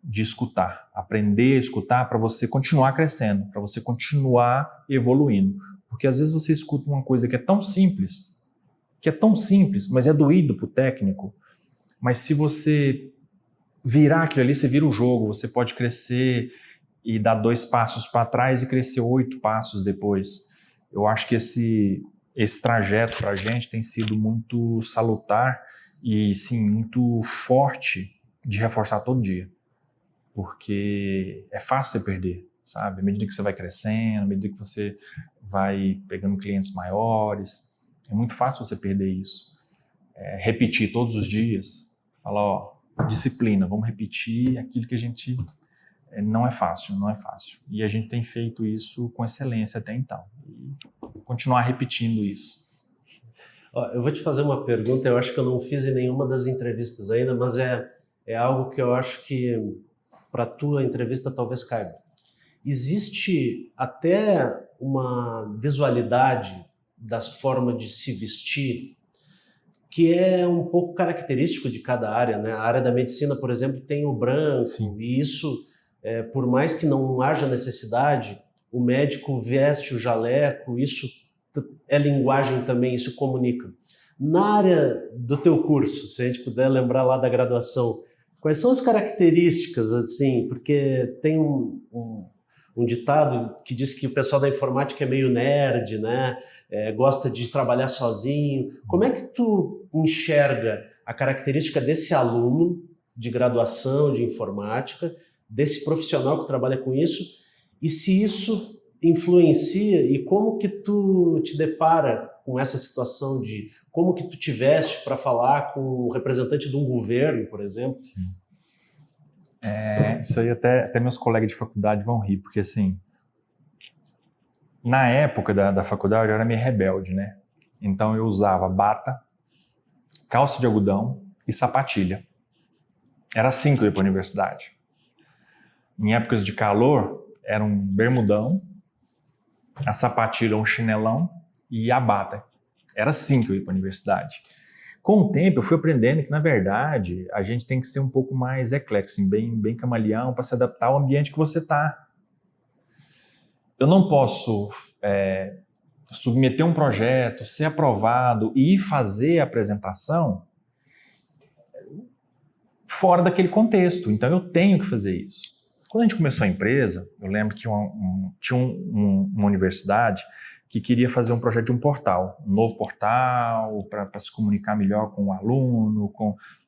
de escutar, aprender a escutar para você continuar crescendo, para você continuar evoluindo. Porque às vezes você escuta uma coisa que é tão simples, mas é doído para o técnico, mas se você virar aquilo ali, você vira o jogo, você pode crescer e dar 2 passos para trás e crescer 8 passos depois. Eu acho que esse trajeto para a gente tem sido muito salutar e, sim, muito forte de reforçar todo dia. Porque é fácil você perder, sabe? À medida que você vai crescendo, à medida que você vai pegando clientes maiores, é muito fácil você perder isso. Repetir todos os dias, falar, ó, disciplina, vamos repetir aquilo que a gente... Não é fácil. E a gente tem feito isso com excelência até então. E continuar repetindo isso. Eu vou te fazer uma pergunta, eu acho que eu não fiz em nenhuma das entrevistas ainda, mas é algo que eu acho que para a tua entrevista talvez caiba. Existe até uma visualidade das formas de se vestir que é um pouco característico de cada área, né? A área da medicina, por exemplo, tem o branco. Sim. E isso... por mais que não haja necessidade, o médico veste o jaleco, isso é linguagem também, isso comunica. Na área do teu curso, se a gente puder lembrar lá da graduação, quais são as características, assim, porque tem um ditado que diz que o pessoal da informática é meio nerd, né? Gosta de trabalhar sozinho. Como é que tu enxerga a característica desse aluno de graduação de informática, desse profissional que trabalha com isso, e se isso influencia, e como que tu te depara com essa situação de como que tu te veste para falar com o representante de um governo, por exemplo? Isso aí até meus colegas de faculdade vão rir, porque assim, na época da faculdade eu era meio rebelde, né? Então eu usava bata, calça de algodão e sapatilha. Era assim que eu ia para a universidade. Em épocas de calor, era um bermudão, a sapatilha, um chinelão e a bata. Era assim que eu ia para a universidade. Com o tempo, eu fui aprendendo que, na verdade, a gente tem que ser um pouco mais eclético, assim, bem camaleão, para se adaptar ao ambiente que você está. Eu não posso submeter um projeto, ser aprovado e fazer a apresentação fora daquele contexto. Então, eu tenho que fazer isso. Quando a gente começou a empresa, eu lembro que tinha uma universidade que queria fazer um projeto de um portal, um novo portal para se comunicar melhor com o aluno,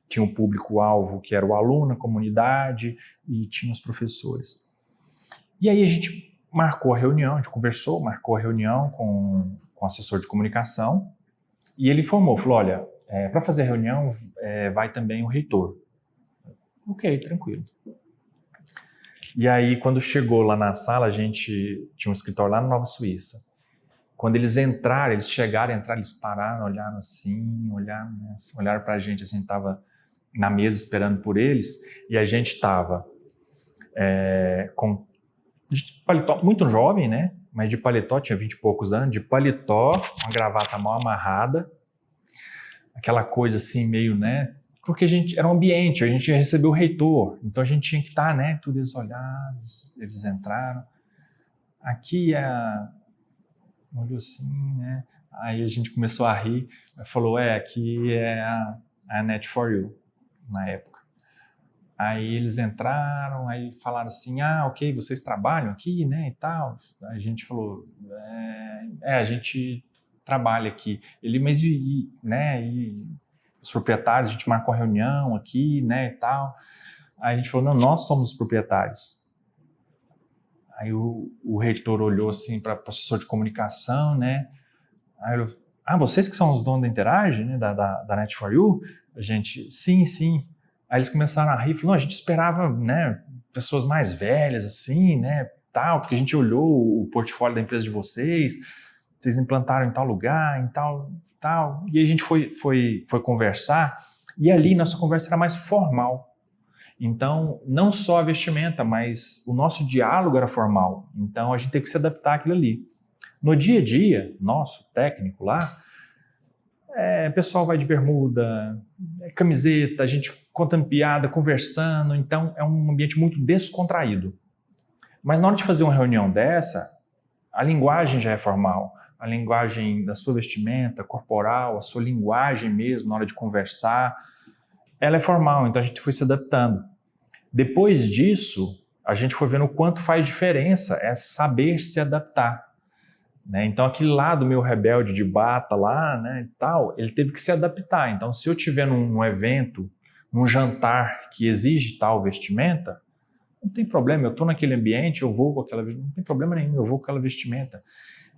tinha um público-alvo que era o aluno, a comunidade e tinha os professores. E aí a gente marcou a reunião, a gente conversou, marcou a reunião com o assessor de comunicação e ele informou, falou, olha, para fazer a reunião vai também o reitor. Ok, tranquilo. E aí, quando chegou lá na sala, a gente tinha um escritório lá na Nova Suíça. Quando eles chegaram, eles pararam, olharam assim, olharam pra gente, assim, tava na mesa esperando por eles, e a gente tava com de paletó, muito jovem, né? Mas de paletó, tinha 20 e poucos anos, de paletó, uma gravata mal amarrada, aquela coisa assim, meio, né? Porque era um ambiente, a gente ia receber o reitor, então a gente tinha que estar, né? Tudo eles olharam, eles entraram. Aqui olhou assim, né? Aí a gente começou a rir, falou, aqui é a Net4U, na época. Aí eles entraram, aí falaram assim, ok, vocês trabalham aqui, né, e tal. A gente falou, a gente trabalha aqui. Ele, mas e os proprietários, a gente marcou a reunião aqui, né, e tal. Aí a gente falou, não, nós somos os proprietários. Aí o reitor olhou assim para o assessor de comunicação, né, aí ele falou, vocês que são os donos da Interage, né, da Net4U? A gente, sim. Aí eles começaram a rir, falaram, a gente esperava, né, pessoas mais velhas, assim, né, tal, porque a gente olhou o portfólio da empresa de vocês implantaram em tal lugar, em tal, e aí a gente foi conversar, e ali nossa conversa era mais formal. Então, não só a vestimenta, mas o nosso diálogo era formal. Então, a gente teve que se adaptar àquilo ali. No dia a dia, nosso técnico lá, o pessoal vai de bermuda, camiseta, a gente contando piada, conversando, então é um ambiente muito descontraído. Mas na hora de fazer uma reunião dessa, a linguagem já é formal, a linguagem da sua vestimenta corporal, a sua linguagem mesmo na hora de conversar, ela é formal, então a gente foi se adaptando. Depois disso, a gente foi vendo o quanto faz diferença é saber se adaptar. Né? Então, aquele lado meu rebelde de bata lá, né, e tal, ele teve que se adaptar. Então, se eu estiver num evento, num jantar que exige tal vestimenta, não tem problema, eu estou naquele ambiente, eu vou com aquela vestimenta, não tem problema nenhum, eu vou com aquela vestimenta.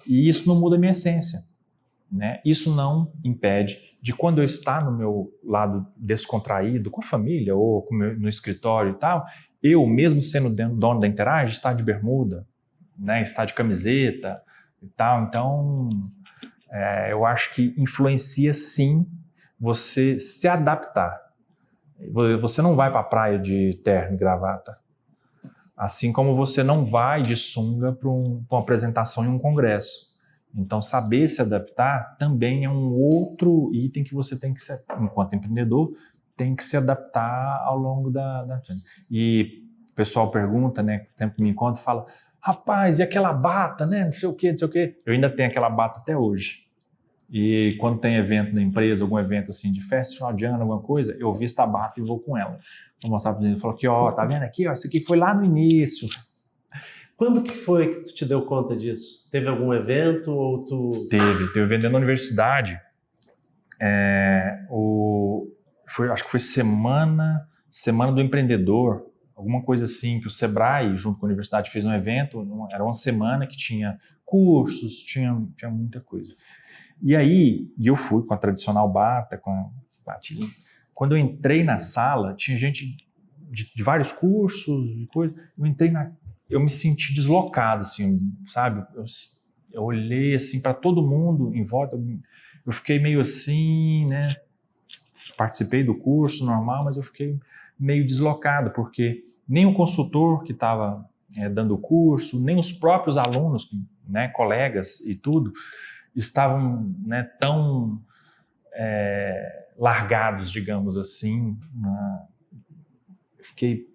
E isso não muda a minha essência. Né? Isso não impede de, quando eu estar no meu lado descontraído, com a família ou no escritório e tal, eu, mesmo sendo dono da Interage, estar de bermuda, né? Estar de camiseta e tal. Então, eu acho que influencia sim você se adaptar. Você não vai para a praia de terno e gravata, assim como você não vai de sunga para uma apresentação em um congresso. Então, saber se adaptar também é um outro item que você tem que, enquanto empreendedor, tem que se adaptar ao longo da... E o pessoal pergunta, né, sempre me encontra e fala, rapaz, e aquela bata, né, não sei o quê, não sei o quê. Eu ainda tenho aquela bata até hoje. E quando tem evento na empresa, algum evento assim de festa, final de ano, alguma coisa, eu visto a bata e vou com ela. Vou mostrar para ele, falo aqui, ó, tá vendo aqui, ó, isso aqui foi lá no início. Quando que foi que tu te deu conta disso? Teve algum evento ou tu... Teve evento na universidade. Acho que foi semana do empreendedor, alguma coisa assim, que o Sebrae, junto com a universidade, fez um evento. Era uma semana que tinha cursos, tinha muita coisa. E aí, eu fui com a tradicional bata, com a batinha. Quando eu entrei na sala, tinha gente de vários cursos, de coisa. Eu me senti deslocado, assim, sabe? Eu olhei assim para todo mundo em volta. Eu fiquei meio assim, né? Participei do curso normal, mas eu fiquei meio deslocado, porque nem o consultor que estava dando o curso, nem os próprios alunos, né, colegas e tudo, estavam, né, tão largados, digamos assim. Fiquei,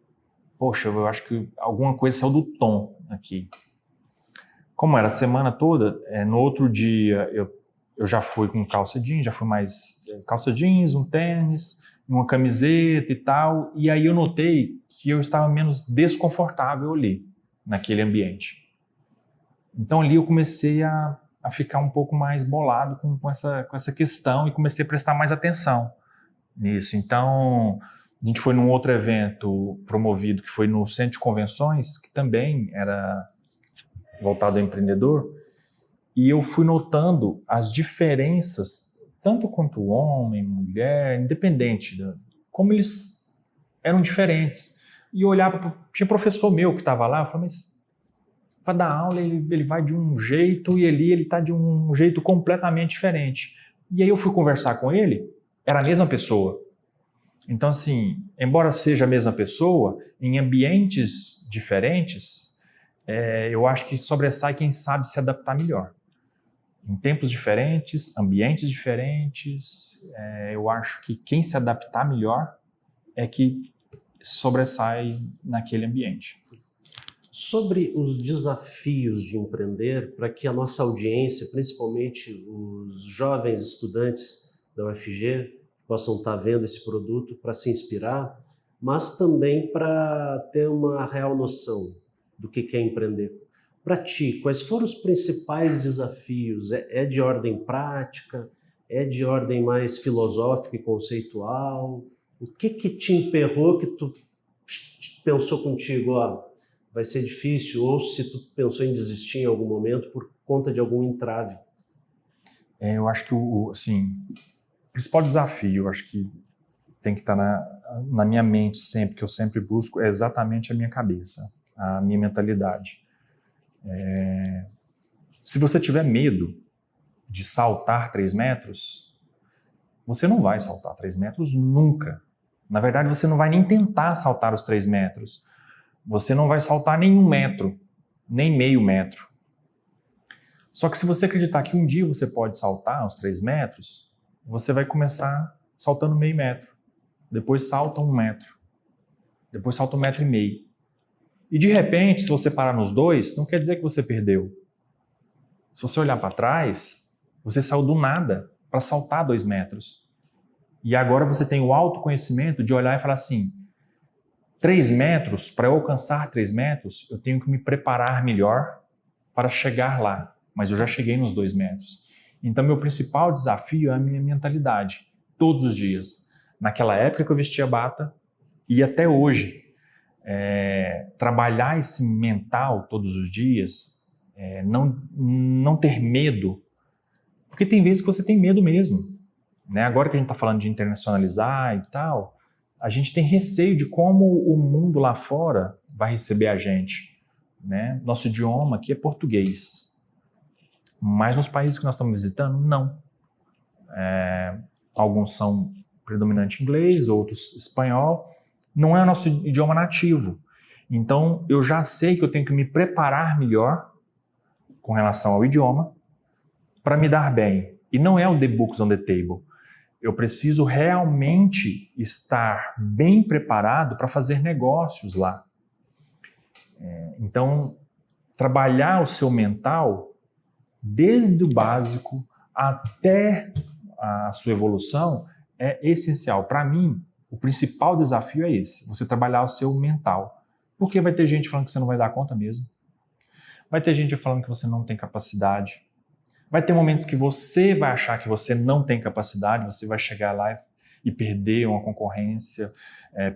poxa, eu acho que alguma coisa saiu do tom aqui. Como era a semana toda, no outro dia eu já fui com calça jeans, já fui mais calça jeans, um tênis, uma camiseta e tal, e aí eu notei que eu estava menos desconfortável ali, naquele ambiente. Então ali eu comecei a ficar um pouco mais bolado com essa questão e comecei a prestar mais atenção nisso. Então, a gente foi num outro evento promovido, que foi no Centro de Convenções, que também era voltado ao empreendedor, e eu fui notando as diferenças, tanto quanto homem, mulher, independente, como eles eram diferentes. E eu olhava, tinha professor meu que estava lá, eu falei, mas para dar aula ele vai de um jeito e ali ele está de um jeito completamente diferente. E aí eu fui conversar com ele, era a mesma pessoa. Então, assim, embora seja a mesma pessoa, em ambientes diferentes, eu acho que sobressai quem sabe se adaptar melhor. Em tempos diferentes, ambientes diferentes, eu acho que quem se adaptar melhor é que sobressai naquele ambiente. Sobre os desafios de empreender, para que a nossa audiência, principalmente os jovens estudantes da UFG, possam estar vendo esse produto para se inspirar, mas também para ter uma real noção do que é empreender. Para ti, quais foram os principais desafios? É de ordem prática? É de ordem mais filosófica e conceitual? O que te emperrou que tu pensou contigo, vai ser difícil, ou se tu pensou em desistir em algum momento por conta de algum entrave? Eu acho que o principal desafio, eu acho que tem que estar na minha mente sempre, que eu sempre busco, é exatamente a minha cabeça, a minha mentalidade. Se você tiver medo de saltar 3 metros, você não vai saltar 3 metros nunca. Na verdade, você não vai nem tentar saltar os 3 metros. Você não vai saltar nem 1 metro, nem meio metro. Só que se você acreditar que um dia você pode saltar os 3 metros, você vai começar saltando meio metro. Depois salta 1 metro. Depois salta 1,5 metro. E de repente, se você parar nos 2, não quer dizer que você perdeu. Se você olhar para trás, você saiu do nada para saltar 2 metros. E agora você tem o autoconhecimento de olhar e falar assim, 3 metros, para eu alcançar 3 metros, eu tenho que me preparar melhor para chegar lá. Mas eu já cheguei nos 2 metros. Então, meu principal desafio é a minha mentalidade, todos os dias. Naquela época que eu vestia bata e até hoje, trabalhar esse mental todos os dias, não ter medo, porque tem vezes que você tem medo mesmo. Né? Agora que a gente está falando de internacionalizar e tal, a gente tem receio de como o mundo lá fora vai receber a gente. Né? Nosso idioma aqui é português. Mas nos países que nós estamos visitando, não. Alguns são predominante inglês, outros espanhol. Não é o nosso idioma nativo. Então, eu já sei que eu tenho que me preparar melhor com relação ao idioma para me dar bem. E não é o The Books on the Table. Eu preciso realmente estar bem preparado para fazer negócios lá. Então, trabalhar o seu mental desde o básico até a sua evolução é essencial. Para mim, o principal desafio é esse, você trabalhar o seu mental. Porque vai ter gente falando que você não vai dar conta mesmo. Vai ter gente falando que você não tem capacidade. Vai ter momentos que você vai achar que você não tem capacidade, você vai chegar lá e perder uma concorrência,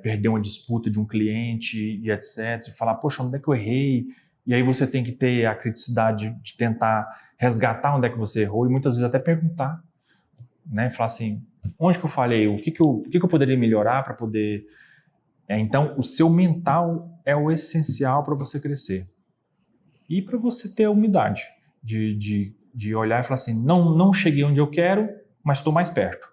perder uma disputa de um cliente e etc. E falar, poxa, onde é que eu errei? E aí você tem que ter a criticidade de tentar resgatar onde é que você errou e muitas vezes até perguntar, né? Falar assim, onde que eu falhei? O que eu poderia melhorar para poder... Então, o seu mental é o essencial para você crescer. E para você ter a humildade de olhar e falar assim, não cheguei onde eu quero, mas estou mais perto.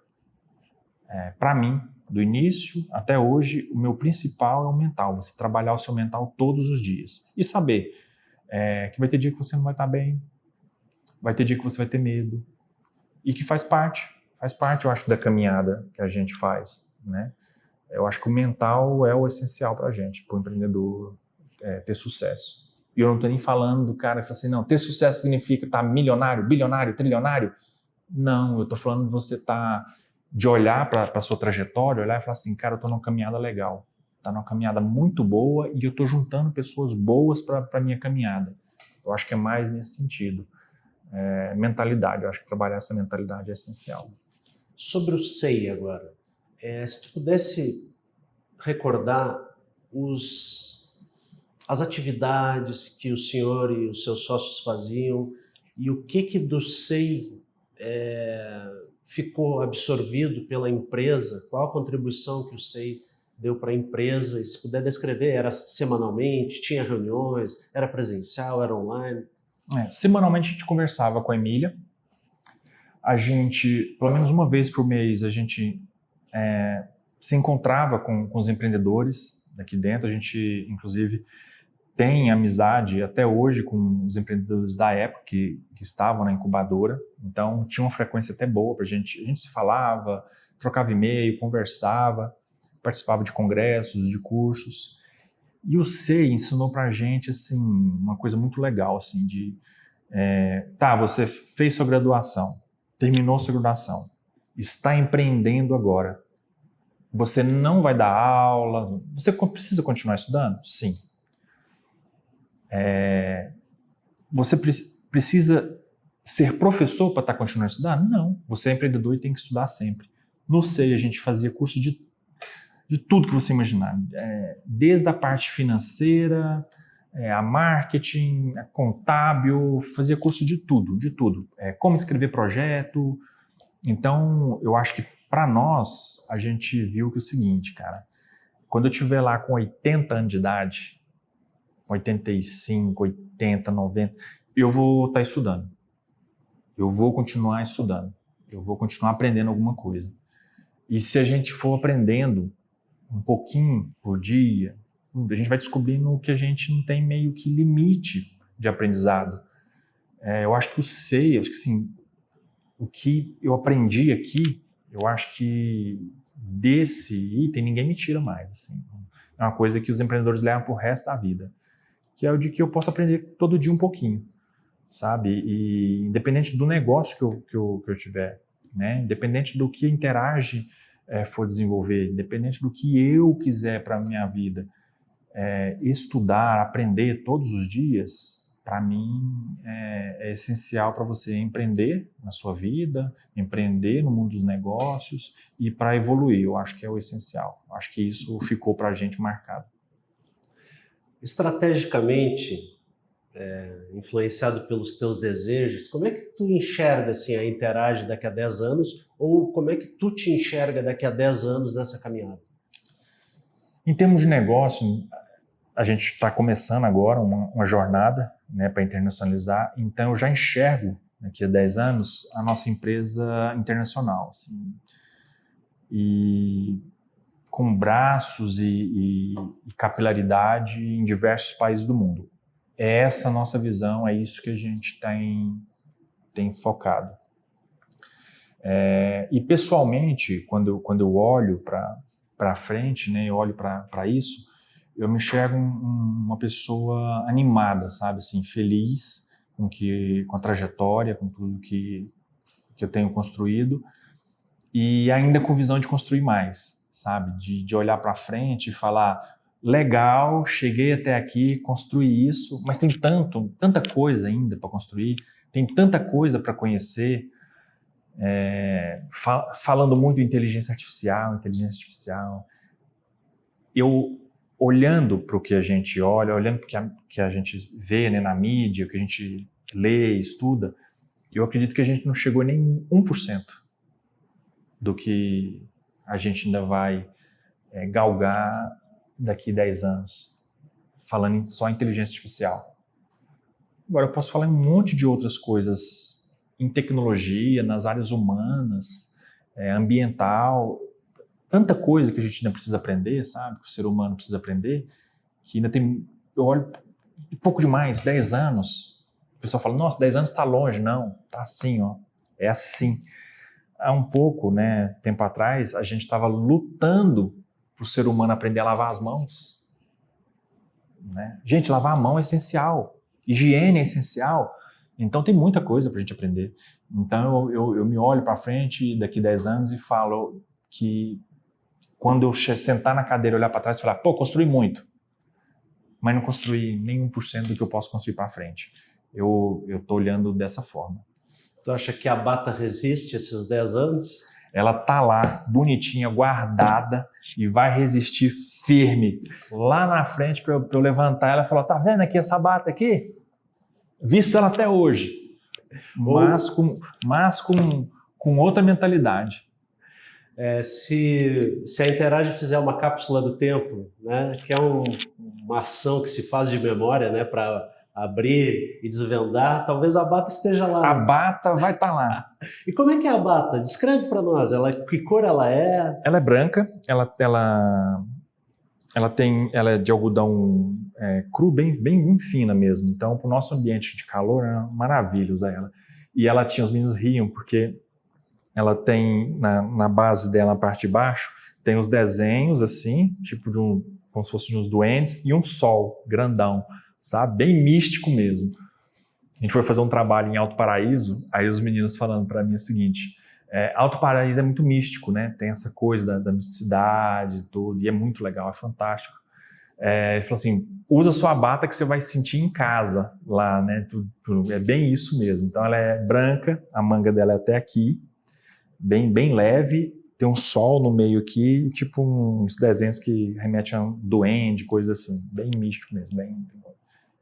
Para mim, do início até hoje, o meu principal é o mental. Você trabalhar o seu mental todos os dias. E saber que vai ter dia que você não vai estar bem, vai ter dia que você vai ter medo. E que faz parte, eu acho, da caminhada que a gente faz. Né? Eu acho que o mental é o essencial para a gente, para o empreendedor ter sucesso. E eu não estou nem falando do cara que fala assim, não, ter sucesso significa estar milionário, bilionário, trilionário. Não, eu estou falando de você de olhar para a sua trajetória, olhar e falar assim, cara, eu estou numa caminhada legal, está numa caminhada muito boa e eu estou juntando pessoas boas para a minha caminhada. Eu acho que é mais nesse sentido. Mentalidade, eu acho que trabalhar essa mentalidade é essencial. Sobre o SEI agora, se tu pudesse recordar as atividades que o senhor e os seus sócios faziam e o que do SEI ficou absorvido pela empresa, qual a contribuição que o SEI deu para a empresa, e se puder descrever, era semanalmente, tinha reuniões, era presencial, era online? Semanalmente a gente conversava com a Emília, a gente, pelo menos uma vez por mês, a gente se encontrava com os empreendedores daqui dentro, a gente inclusive tem amizade até hoje com os empreendedores da época que estavam na incubadora, então tinha uma frequência até boa para a gente se falava, trocava e-mail, conversava, participava de congressos, de cursos, e o SEI ensinou para a gente assim, uma coisa muito legal, assim, você fez sua graduação, terminou sua graduação, está empreendendo agora, você não vai dar aula, você precisa continuar estudando? Sim. Você precisa ser professor para estar continuando estudando? Não. Você é empreendedor e tem que estudar sempre. No SEI a gente fazia curso de tudo que você imaginar. Desde a parte financeira, a marketing, a contábil, fazia curso de tudo, de tudo. Como escrever projeto. Então, eu acho que para nós, a gente viu que é o seguinte, cara, quando eu estiver lá com 80 anos de idade, 85, 80, 90, eu vou estar estudando. Eu vou continuar estudando. Eu vou continuar aprendendo alguma coisa. E se a gente for aprendendo um pouquinho por dia, a gente vai descobrindo que a gente não tem meio que limite de aprendizado. Eu acho que o SEI, assim, o que eu aprendi aqui, eu acho que desse item ninguém me tira mais. Assim. É uma coisa que os empreendedores levam para o resto da vida. Que é o de que eu posso aprender todo dia um pouquinho, sabe? E independente do negócio que eu tiver, né? Independente do que a Interage for desenvolver, independente do que eu quiser para a minha vida, estudar, aprender todos os dias, para mim, é essencial para você empreender na sua vida, empreender no mundo dos negócios e para evoluir. Eu acho que é o essencial. Eu acho que isso ficou para a gente marcado. Estrategicamente, influenciado pelos teus desejos, como é que tu enxerga assim, a Interage daqui a 10 anos, ou como é que tu te enxerga daqui a 10 anos nessa caminhada? Em termos de negócio, a gente está começando agora uma jornada, né, para internacionalizar, então eu já enxergo daqui a 10 anos a nossa empresa internacional, assim, e com braços e capilaridade em diversos países do mundo. É essa a nossa visão, é isso que a gente tem focado. E pessoalmente, quando eu olho para frente, né, eu olho para isso, eu me enxergo uma pessoa animada, sabe, assim, feliz com a trajetória, com tudo que eu tenho construído e ainda com visão de construir mais, sabe, de olhar para frente e falar, legal, cheguei até aqui, construí isso, mas tem tanta coisa ainda para construir, tem tanta coisa para conhecer, falando muito de inteligência artificial, eu olhando para o que a gente olha, olhando para o que a gente vê, né, na mídia, o que a gente lê, estuda, eu acredito que a gente não chegou nem 1% do que a gente ainda vai galgar daqui a 10 anos, falando só em inteligência artificial. Agora, eu posso falar em um monte de outras coisas, em tecnologia, nas áreas humanas, ambiental, tanta coisa que a gente ainda precisa aprender, sabe? Que o ser humano precisa aprender, que ainda tem... Eu olho pouco demais, 10 anos. O pessoal fala, nossa, 10 anos está longe. Não, tá assim, ó. É assim. Há um pouco, né, tempo atrás, a gente estava lutando para o ser humano aprender a lavar as mãos. Né? Gente, lavar a mão é essencial. Higiene é essencial. Então tem muita coisa para a gente aprender. Então eu me olho para frente daqui a 10 anos e falo que quando eu sentar na cadeira, olhar para trás e falar, pô, construí muito, mas não construí nem 1% do que eu posso construir para frente. Eu estou olhando dessa forma. Tu acha que a Bata resiste esses 10 anos? Ela tá lá, bonitinha, guardada, e vai resistir firme. Lá na frente, para eu levantar ela e falar, tá vendo aqui essa Bata aqui? Visto ela até hoje, mas com outra mentalidade. Se a Interage fizer uma cápsula do tempo, né, que é uma ação que se faz de memória, né, para abrir e desvendar, talvez a Bata esteja lá. A Bata vai estar lá. E como é que é a Bata? Descreve para nós. Que cor ela é? Ela é branca. Ela é de algodão cru, bem fina mesmo. Então, para o nosso ambiente de calor, é uma maravilha usar ela. E ela tinha, os meninos riam, porque ela tem, na base dela, na parte de baixo, tem os desenhos, assim, tipo como se fossem uns duendes, e um sol grandão, sabe? Bem místico mesmo. A gente foi fazer um trabalho em Alto Paraíso, aí os meninos falando para mim o seguinte, Alto Paraíso é muito místico, né? Tem essa coisa da misticidade e tudo, e é muito legal, é fantástico. Ele falou assim, usa sua bata que você vai sentir em casa lá, né? É bem isso mesmo. Então ela é branca, a manga dela é até aqui, bem leve, tem um sol no meio aqui, tipo uns desenhos que remetem a um duende, coisa assim, bem místico mesmo,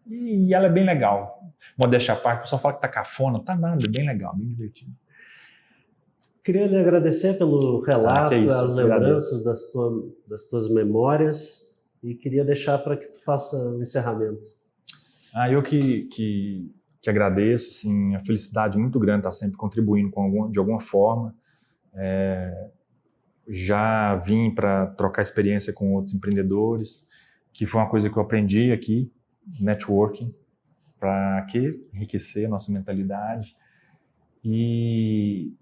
e ela é bem legal. Modéstia à parte, o pessoal fala que tá cafona, tá nada, é bem legal, bem divertido. Queria lhe agradecer pelo relato, as lembranças das tuas memórias, e queria deixar para que tu faça o encerramento. Eu que agradeço, assim, a felicidade muito grande estar sempre contribuindo de alguma forma. Já vim para trocar experiência com outros empreendedores, que foi uma coisa que eu aprendi aqui, networking, para enriquecer a nossa mentalidade. E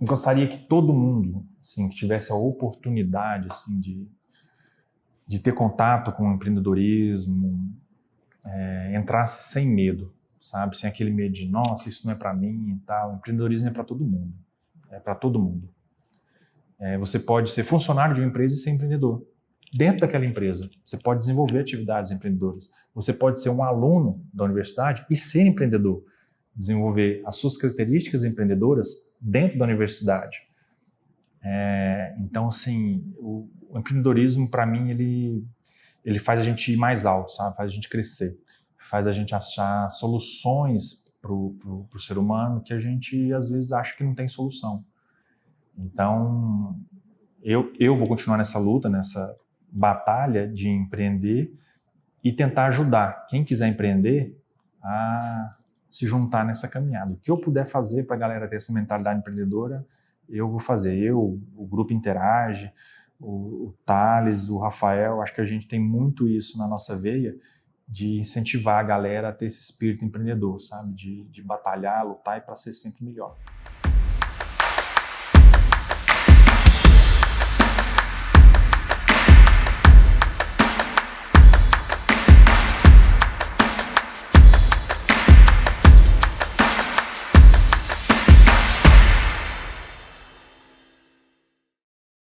gostaria que todo mundo, assim, que tivesse a oportunidade, assim, de ter contato com o empreendedorismo, entrasse sem medo, sabe? Sem aquele medo de, nossa, isso não é para mim e tal. O empreendedorismo é para todo mundo. É para todo mundo. Você pode ser funcionário de uma empresa e ser empreendedor. dentro daquela empresa. Você pode desenvolver atividades empreendedoras. Você pode ser um aluno da universidade e ser empreendedor. Desenvolver as suas características empreendedoras dentro da universidade. Então, assim, o empreendedorismo, para mim, ele faz a gente ir mais alto, sabe? Faz a gente crescer. Faz a gente achar soluções para o ser humano que a gente, às vezes, acha que não tem solução. Então, eu vou continuar nessa luta, nessa batalha de empreender e tentar ajudar quem quiser empreender a se juntar nessa caminhada. O que eu puder fazer para a galera ter essa mentalidade empreendedora, eu vou fazer. O Grupo Interage, o Thales, o Rafael, acho que a gente tem muito isso na nossa veia de incentivar a galera a ter esse espírito empreendedor, sabe? De batalhar, lutar e para ser sempre melhor.